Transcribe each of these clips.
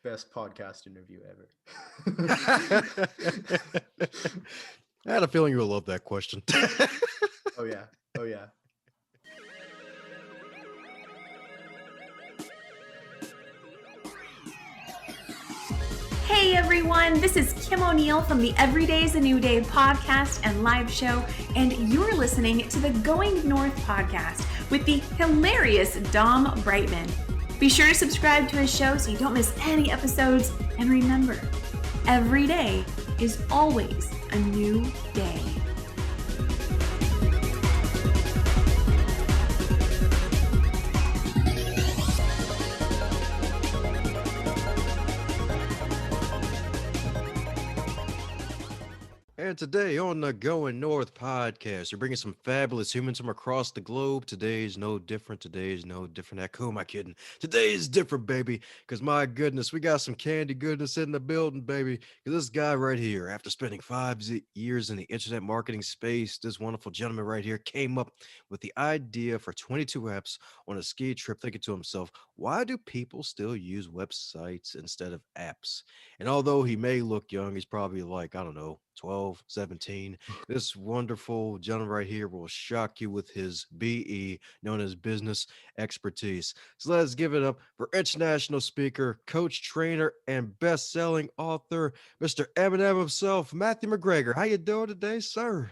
Best podcast interview ever. I had a feeling you would love that question. Oh yeah. Oh yeah. Hey everyone, this is Kim O'Neill from the Every Day is a New Day podcast and live show, and you're listening to the Going North podcast with the hilarious Dom Brightman. Be sure to subscribe to his show so you don't miss any episodes, and remember, every day is always a new day. And today on the Going North podcast, we're bringing some fabulous humans from across the globe. Today's no different. Who am I kidding? Today's different, baby. Because my goodness, we got some candy goodness in the building, baby. Because this guy right here, after spending 5 years in the internet marketing space, this wonderful gentleman right here came up with the idea for 22 apps on a ski trip, thinking to himself, why do people still use websites instead of apps? And although he may look young, he's probably like, I don't know, 12, 17. This wonderful gentleman right here will shock you with his BE, known as business expertise. So let's give it up for international speaker, coach, trainer, and best-selling author, Mr. Eminem himself, Matthew McGregor. How you doing today, sir?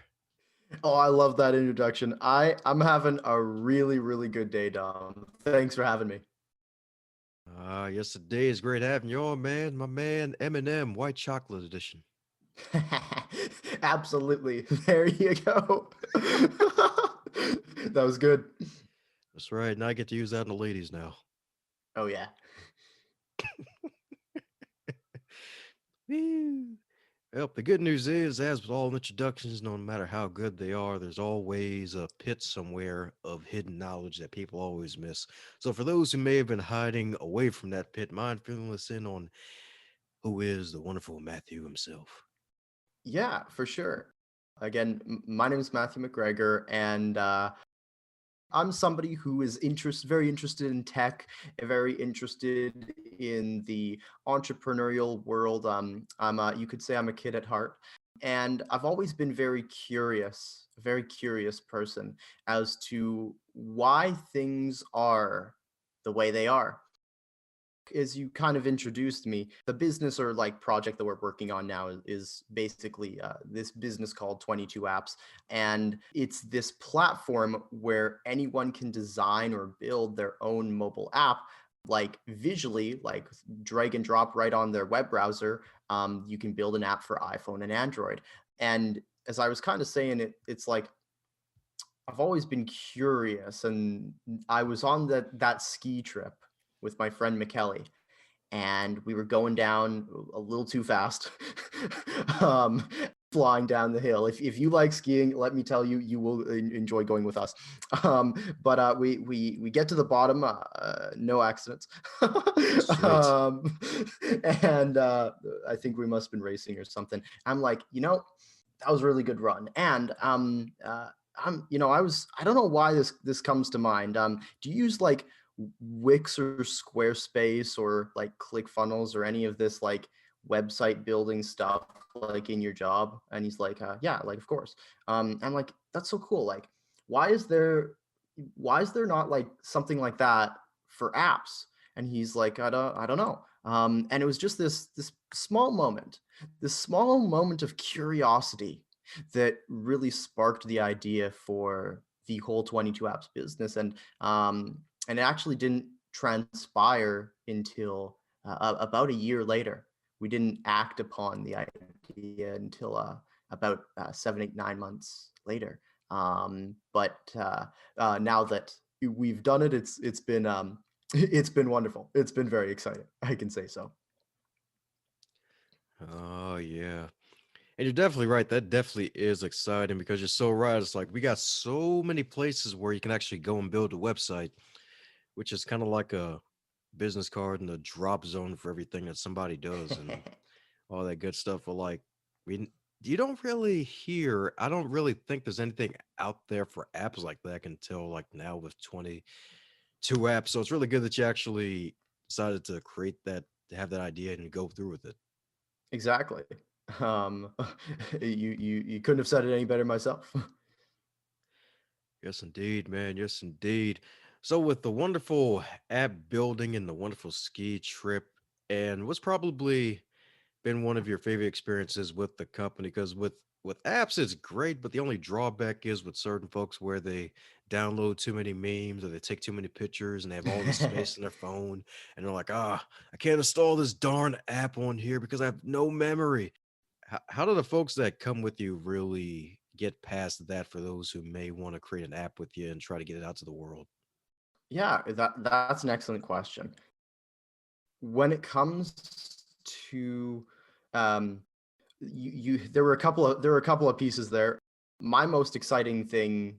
Oh, I love that introduction. I'm having a really, really good day, Dom. Thanks for having me. Yes, today is great having you on, man. My man, Eminem, White Chocolate Edition. Absolutely. There you go. That was good. That's right. Now I get to use that in the ladies now. Oh yeah. Woo. Well, the good news is, as with all introductions, no matter how good they are, there's always a pit somewhere of hidden knowledge that people always miss. So for those who may have been hiding away from that pit, mind filling us in on who is the wonderful Matthew himself? Yeah, for sure. Again, my name is Matthew McGregor, and I'm somebody who is very interested in tech, very interested in the entrepreneurial world. You could say I'm a kid at heart, and I've always been a very curious person as to why things are the way they are. As you kind of introduced me, the business or like project that we're working on now is basically this business called 22 Apps. And it's this platform where anyone can design or build their own mobile app, like visually, like drag and drop right on their web browser. You can build an app for iPhone and Android. And as I was kind of saying, it's like I've always been curious, and I was on that ski trip with my friend McKelly, and we were going down a little too fast, um, flying down the hill. If you like skiing, let me tell you, you will enjoy going with us. But we get to the bottom, no accidents, um, and I think we must have been racing or something. I'm like, that was a really good run, and I don't know why this comes to mind. Do you use like Wix or Squarespace or like ClickFunnels or any of this like website building stuff like in your job? And he's like, yeah, like of course. I'm like, that's so cool. Like, why is there not like something like that for apps? And he's like, I don't know. And it was just this small moment of curiosity that really sparked the idea for the whole 22 apps business. And it actually didn't transpire until about a year later. We didn't act upon the idea until about 7, 8, 9 months later. But now that we've done it, it's been wonderful. It's been very exciting. I can say so. Oh, yeah. And you're definitely right. That definitely is exciting because you're so right. It's like we got so many places where you can actually go and build a website, which is kind of like a business card and a drop zone for everything that somebody does and all that good stuff. But like, we you don't really hear. I don't really think there's anything out there for apps like that until like now with 22 apps. So it's really good that you actually decided to create that to have that idea and go through with it. Exactly. Um, you couldn't have said it any better myself. Yes, indeed, man. Yes, indeed. So, with the wonderful app building and the wonderful ski trip, and what's probably been one of your favorite experiences with the company? Because with apps, it's great, but the only drawback is with certain folks where they download too many memes or they take too many pictures and they have all this space in their phone, and they're like, ah, I can't install this darn app on here because I have no memory. How do the folks that come with you really get past that for those who may want to create an app with you and try to get it out to the world? Yeah, that's an excellent question. When it comes to um, there were a couple of pieces there. My most exciting thing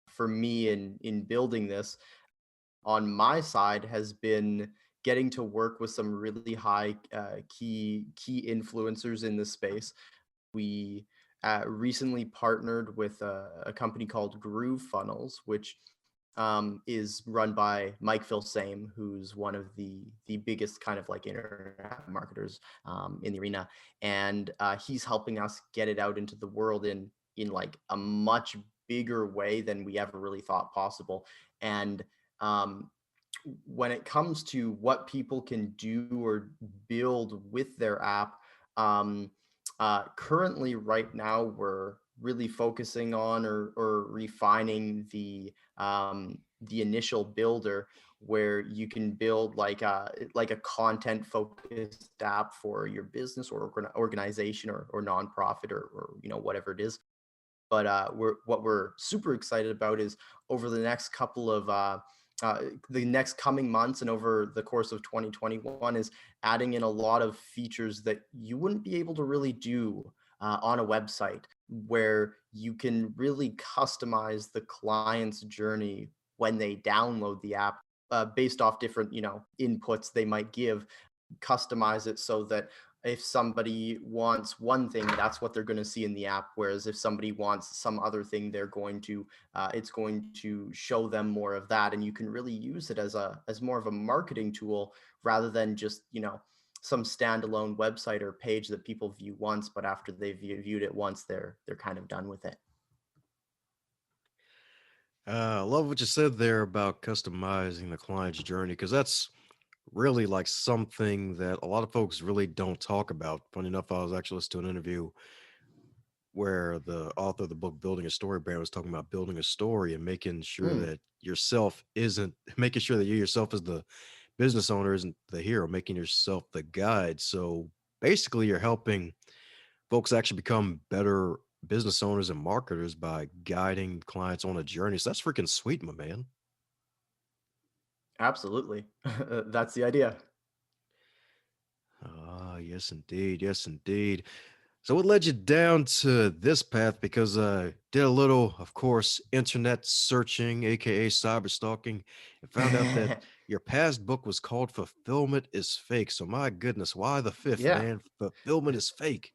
for me in building this on my side has been getting to work with some really high key influencers in this space. We recently partnered with a company called Groove Funnels, which is run by Mike Filsame, who's one of the biggest kind of like internet marketers in the arena, and he's helping us get it out into the world in like a much bigger way than we ever really thought possible. And um, when it comes to what people can do or build with their app, um, currently right now we're really focusing on or refining the initial builder where you can build like a content focused app for your business or organization or nonprofit or whatever it is. But we're super excited about is over uh, the next coming months and over the course of 2021 is adding in a lot of features that you wouldn't be able to really do on a website, where you can really customize the client's journey when they download the app based off different inputs they might give, customize it so that if somebody wants one thing, that's what they're going to see in the app. Whereas if somebody wants some other thing, it's going to show them more of that. And you can really use it as more of a marketing tool rather than just, some standalone website or page that people view once, but after they've viewed it once, they're kind of done with it. I love what you said there about customizing the client's journey because that's really like something that a lot of folks really don't talk about. Funny enough, I was actually listening to an interview where the author of the book Building a Story Brand was talking about building a story and making sure Mm, that yourself isn't making sure that you yourself as the business owner isn't the hero, making yourself the guide. So basically you're helping folks actually become better business owners and marketers by guiding clients on a journey. So that's freaking sweet, my man. absolutely. That's the idea. Ah, yes, indeed. Yes, indeed. So what led you down to this path? Because did a little, of course, internet searching, aka cyber stalking, and found out that your past book was called Fulfillment is Fake. So my goodness, why the fifth, Yeah. man? Fulfillment is fake.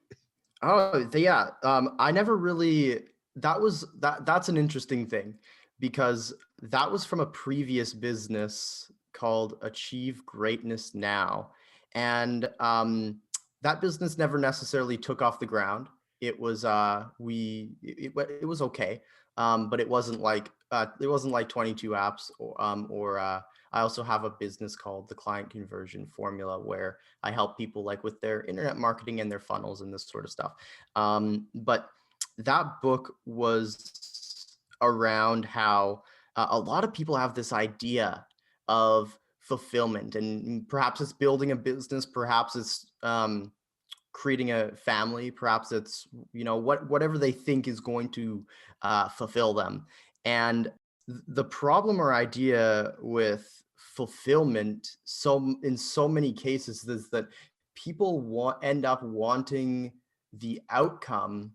Oh, yeah. I never really. That's an interesting thing because that was from a previous business called Achieve Greatness Now, and that business never necessarily took off the ground. It was it was okay, but it wasn't like 22 apps or I also have a business called the Client Conversion Formula where I help people like with their internet marketing and their funnels and this sort of stuff. But that book was around how a lot of people have this idea of fulfillment, and perhaps it's building a business, perhaps it's creating a family, perhaps it's whatever they think is going to fulfill them. And the problem or idea with fulfillment in so many cases is that people end up wanting the outcome,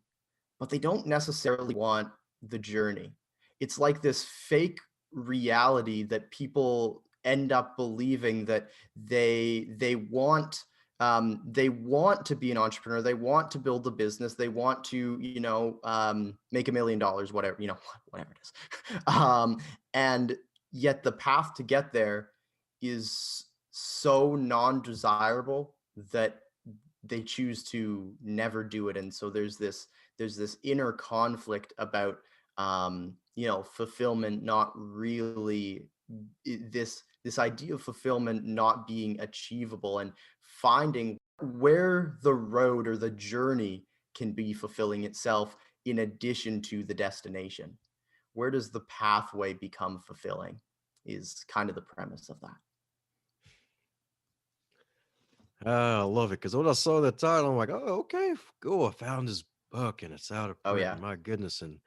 but they don't necessarily want the journey. It's like this fake reality that people end up believing that they want to be an entrepreneur, they want to build a business, they want to make $1 million, whatever whatever it is, and yet the path to get there is so non-desirable that they choose to never do it. And so there's this inner conflict about fulfillment not really this idea of fulfillment not being achievable, and finding where the road or the journey can be fulfilling itself in addition to the destination. Where does the pathway become fulfilling is kind of the premise of that. I love it because when I saw that title, I'm like, oh, okay, cool. I found this book and it's out of Oh print. yeah. And my goodness. And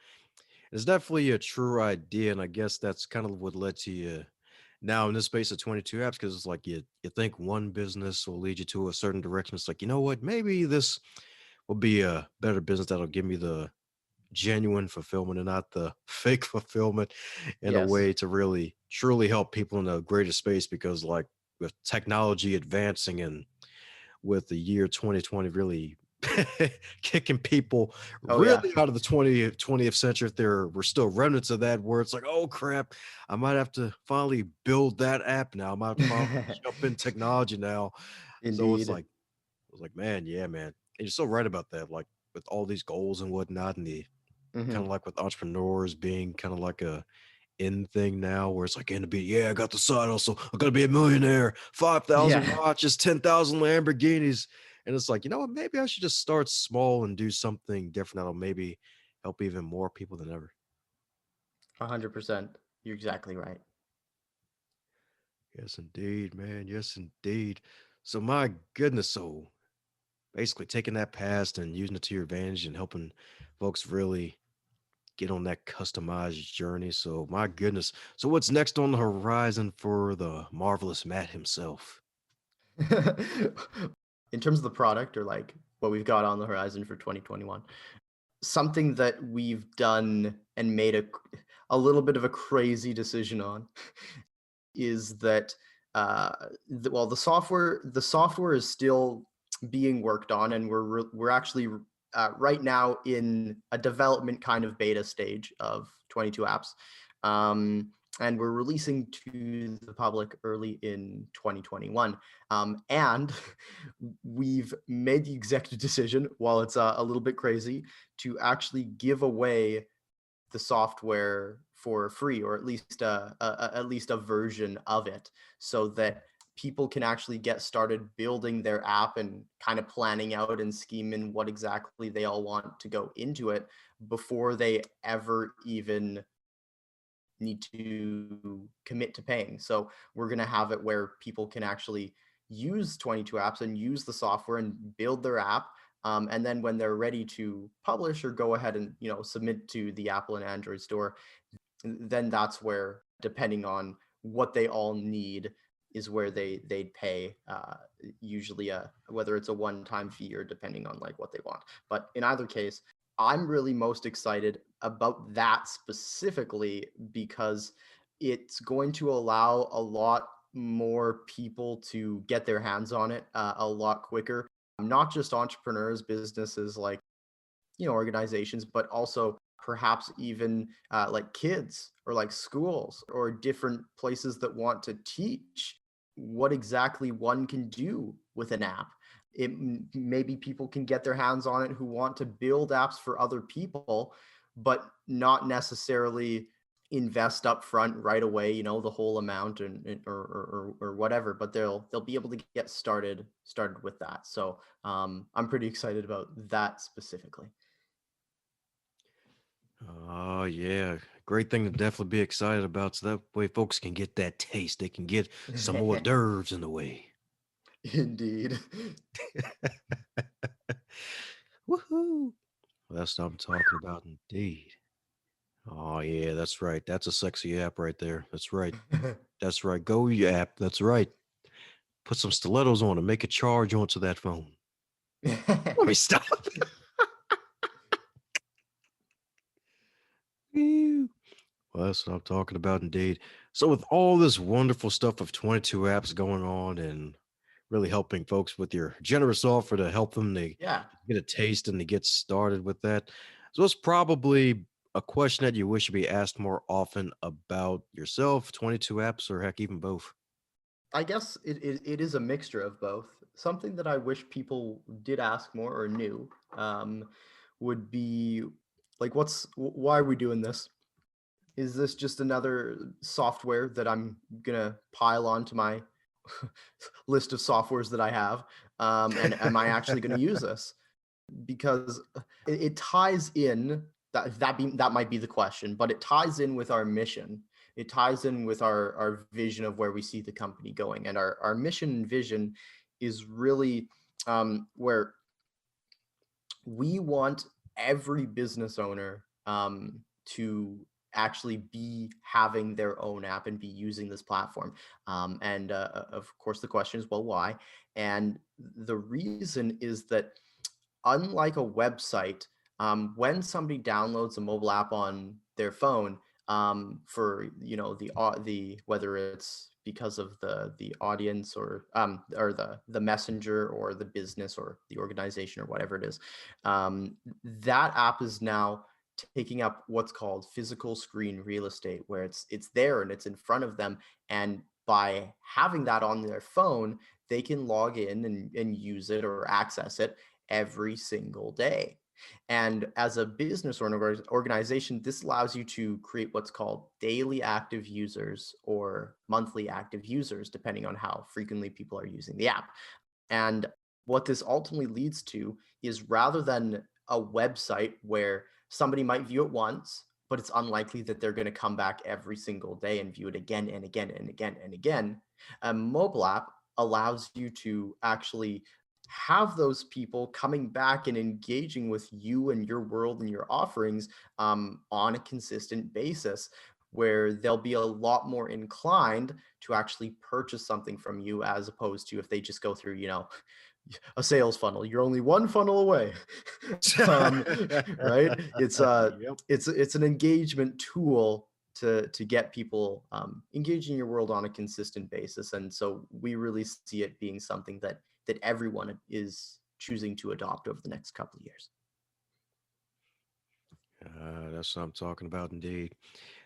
it's definitely a true idea. And I guess that's kind of what led to you now in this space of 22 apps because it's like you think one business will lead you to a certain direction. It's like, you know what? Maybe this will be a better business that'll give me the genuine fulfillment and not the fake fulfillment in a Yes. way to really truly help people in a greater space because like with technology advancing and with the year 2020 really kicking people Oh yeah. really out of the 20th century if there were still remnants of that where it's like oh crap I might have to finally build that app now I might have to finally jump in technology now so Indeed. it was like man yeah man and you're so right about that like with all these goals and whatnot and the kind Hmm. of like with entrepreneurs being kind of like a in thing now where it's like going to be, yeah, I got the side hustle. I'm going to be a millionaire, 5,000 Yeah. watches, 10,000 Lamborghinis. And it's like, you know what? Maybe I should just start small and do something different that'll maybe help even more people than ever. 100%. You're exactly right. Yes, indeed, man. Yes, indeed. So, my goodness. So, basically taking that past and using it to your advantage and helping folks really get on that customized journey. So, my goodness. So, what's next on the horizon for the marvelous Matt himself? In terms of the product, or like what we've got on the horizon for 2021, something that we've done and made a little bit of a crazy decision on is that uh, the software is still being worked on, and we're actually right now in a development kind of beta stage of 22 apps. Um, and we're releasing to the public early in 2021. And we've made the executive decision, while it's a little bit crazy, to actually give away the software for free, or at least a version of it, so that people can actually get started building their app and kind of planning out and scheming what exactly they all want to go into it before they ever even need to commit to paying. So we're going to have it where people can actually use 22 apps and use the software and build their app. And then when they're ready to publish or go ahead and submit to the Apple and Android store, then that's where, depending on what they all need, is where they'd pay, usually whether it's a one-time fee or depending on like what they want. But in either case, I'm really most excited about that specifically because it's going to allow a lot more people to get their hands on it a lot quicker. Not just entrepreneurs, businesses, like organizations, but also perhaps even like kids or like schools or different places that want to teach what exactly one can do with an app. Maybe people can get their hands on it who want to build apps for other people, but not necessarily invest up front right away, the whole amount, or whatever, but they'll be able to get started with that. So I'm pretty excited about that specifically. Oh yeah, great thing to definitely be excited about. So that way, folks can get that taste. They can get some hors d'oeuvres in the way. Indeed. Woohoo! Well, that's what I'm talking about, indeed. Oh yeah, that's right. That's a sexy app right there. That's right. That's right. Go you app. That's right. Put some stilettos on and make a charge onto that phone. Let me stop. Ew. Well, that's what I'm talking about, indeed. So, with all this wonderful stuff of 22 apps going on and really helping folks with your generous offer to help them to Yeah. get a taste and to get started with that. So, it's probably a question that you wish to be asked more often about yourself, 22 apps, or heck, even both. I guess it is a mixture of both. Something that I wish people did ask more or knew would be like, why are we doing this? Is this just another software that I'm gonna pile onto my list of softwares that I have? And am I actually going to use this? Because it ties in that might be the question, but it ties in with our mission. It ties in with our vision of where we see the company going, and our mission and vision is really where we want every business owner to actually be having their own app and be using this platform. And of course, the question is, well, why? And the reason is that unlike a website, when somebody downloads a mobile app on their phone, for the whether it's because of the audience or the messenger or the business or the organization or whatever it is, that app is now taking up what's called physical screen real estate, where it's there and it's in front of them, and by having that on their phone, they can log in and use it or access it every single day. And as a business or an organization, this allows you to create what's called daily active users or monthly active users, depending on how frequently people are using the app. And what this ultimately leads to is, rather than a website where somebody might view it once, but it's unlikely that they're going to come back every single day and view it again and again and again and again, a mobile app allows you to actually have those people coming back and engaging with you and your world and your offerings on a consistent basis, where they'll be a lot more inclined to actually purchase something from you, as opposed to if they just go through, a sales funnel. You're only one funnel away. Right? Yep. It's an engagement tool to get people engaged in your world on a consistent basis. And so we really see it being something that everyone is choosing to adopt over the next couple of years. That's what I'm talking about, indeed.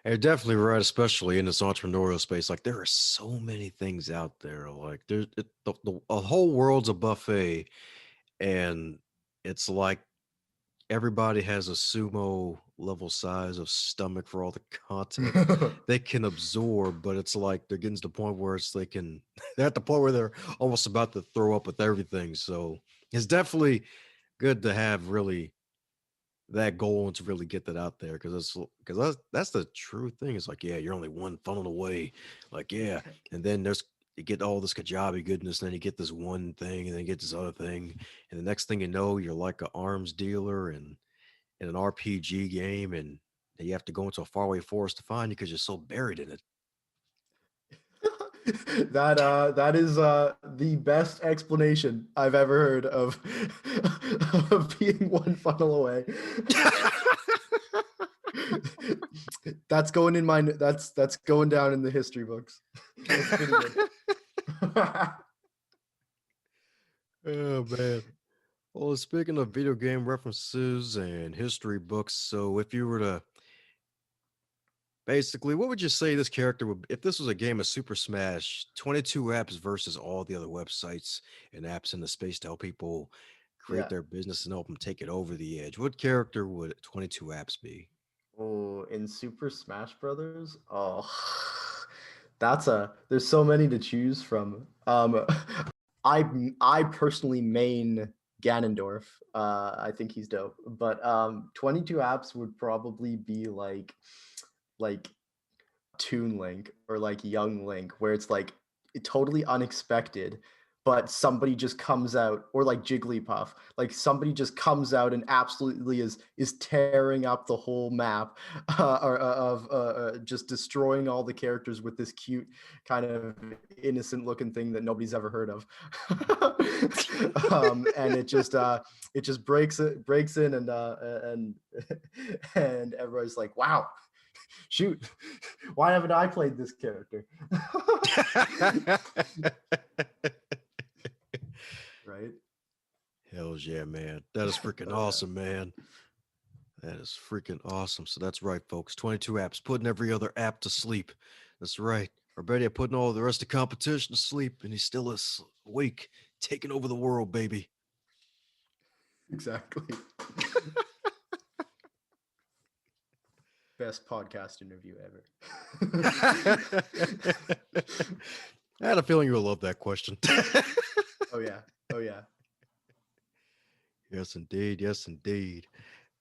And you're definitely right, especially in this entrepreneurial space. Like, there are so many things out there. Like, a whole world's a buffet, and it's like everybody has a sumo level size of stomach for all the content they can absorb. But it's like they're getting to the point where they're at the point where they're almost about to throw up with everything. So it's definitely good to have really that goal and to really get that out there, because that's the true thing. It's like, yeah, you're only one funnel away. Like, yeah, and then you get all this Kajabi goodness, and then you get this one thing, and then you get this other thing, and the next thing you know, you're like an arms dealer and in an RPG game, and you have to go into a faraway forest to find you because you're so buried in it. That is the best explanation I've ever heard of of being one funnel away. That's going in that's going down in the history books. That's pretty good. Oh man. Well, speaking of video game references and history books, so if you were to basically, what would you say this character would, if this was a game of Super Smash, 22 apps versus all the other websites and apps in the space to help people create Yeah. their business and help them take it over the edge? What character would 22 apps be? Oh, in Super Smash Brothers? Oh, there's so many to choose from. I I personally main Ganondorf. I think he's dope. But 22 apps would probably be like Toon Link or like Young Link, where it's like totally unexpected, but somebody just comes out, or like Jigglypuff, like somebody just comes out and absolutely is tearing up the whole map, just destroying all the characters with this cute kind of innocent looking thing that nobody's ever heard of. And it just breaks in, and everybody's like, wow, shoot, why haven't I played this character? Right? Hells yeah, man. That is freaking Oh, yeah. awesome, man. That is freaking awesome. So that's right, folks. 22 apps, putting every other app to sleep. That's right. Or better yet, putting all the rest of the competition to sleep, and he's still awake, taking over the world, baby. Exactly. Best podcast interview ever. I had a feeling you'll love that question. Oh yeah. Oh yeah. Yes, indeed. Yes, indeed.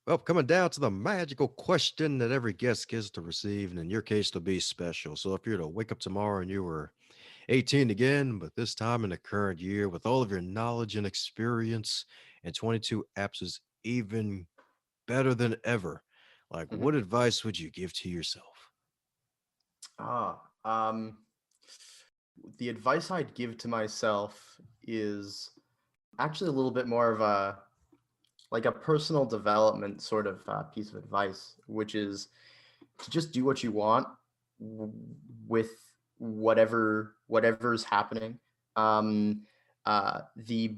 Well, coming down to the magical question that every guest gets to receive, and in your case, to be special. So if you were to wake up tomorrow and you were 18 again, but this time in the current year, with all of your knowledge and experience, and 22 apps is even better than ever, like Mhm. what advice would you give to yourself? Ah, the advice I'd give to myself is actually a little bit more of a like a personal development sort of piece of advice, which is to just do what you want with whatever's happening. Um, the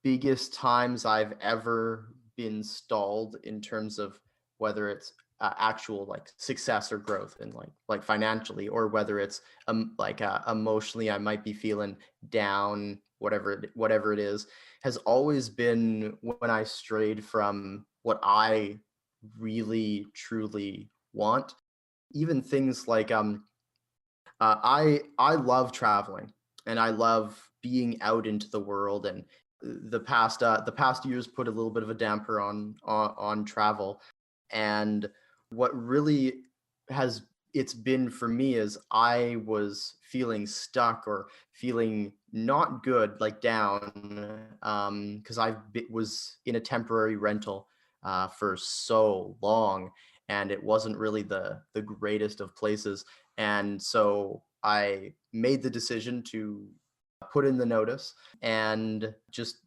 biggest times I've ever been stalled in terms of whether it's actual like success or growth and like financially, or whether it's like emotionally, I might be feeling down, whatever it is, has always been when I strayed from what I really truly want. Even things like I love traveling, and I love being out into the world. And the past years put a little bit of a damper on travel. And what really has it's been for me is I was feeling stuck or feeling not good, like down, because was in a temporary rental for so long, and it wasn't really the greatest of places. And so I made the decision to put in the notice and just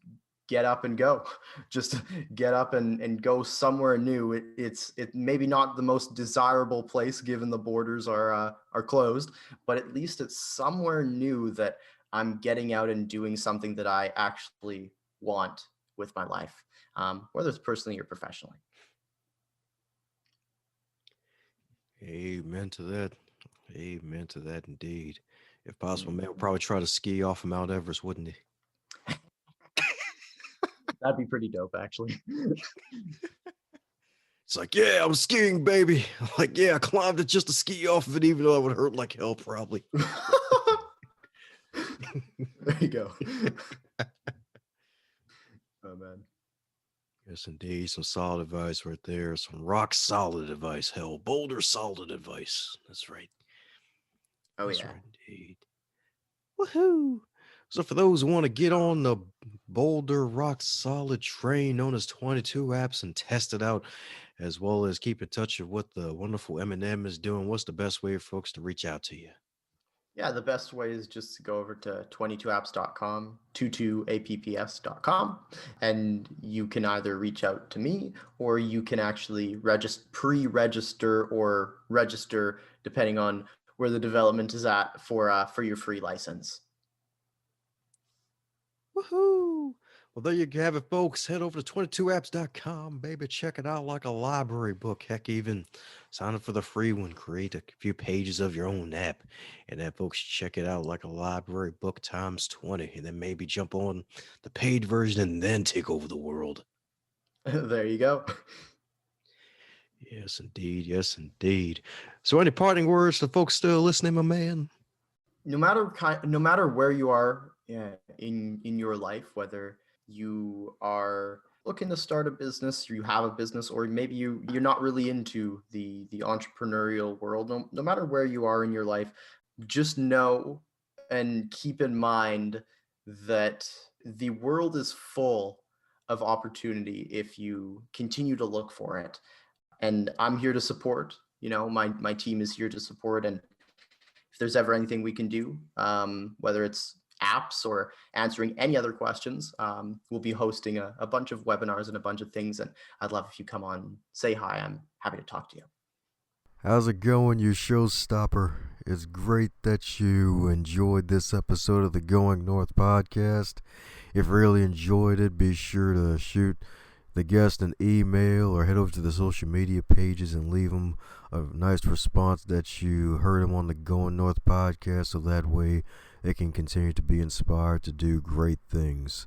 get up and go. Just get up and go somewhere new. It maybe not the most desirable place given the borders are closed, but at least it's somewhere new that I'm getting out and doing something that I actually want with my life, whether it's personally or professionally. Amen to that. Amen to that indeed. If possible, man would probably try to ski off of Mount Everest, wouldn't he? That'd be pretty dope, actually. It's like, yeah, I'm skiing, baby. Like, yeah, I climbed it just to ski off of it, even though it would hurt like hell, probably. There you go. Oh man. Yes, indeed. Some solid advice right there. Some rock solid advice. Hell, boulder solid advice. That's right. Oh That's yeah. right, indeed. Woohoo! So, for those who want to get on the Boulder Rock Solid train known as 22 apps and test it out, as well as keep in touch with what the wonderful Eminem is doing, what's the best way for folks to reach out to you? Yeah, the best way is just to go over to 22apps.com, 22apps.com, and you can either reach out to me, or you can actually pre-register or register depending on where the development is at for your free license. Woohoo! Well, there you have it, folks. Head over to 22apps.com, baby. Check it out like a library book. Heck, even sign up for the free one. Create a few pages of your own app. And then, folks, check it out like a library book times 20. And then maybe jump on the paid version and then take over the world. There you go. Yes, indeed. Yes, indeed. So, any parting words to folks still listening, my man? No matter where you are in your life, whether you are looking to start a business, or you have a business, or maybe you're not really into the entrepreneurial world, no matter where you are in your life, just know and keep in mind that the world is full of opportunity if you continue to look for it. And I'm here to support. My team is here to support. And if there's ever anything we can do, whether it's apps or answering any other questions, we'll be hosting a bunch of webinars and a bunch of things. And I'd love if you come on, say hi. I'm happy to talk to you. How's it going, you showstopper? It's great that you enjoyed this episode of the Going North podcast. If you really enjoyed it, be sure to shoot the guest an email or head over to the social media pages and leave them a nice response that you heard them on the Going North podcast, so that way they can continue to be inspired to do great things.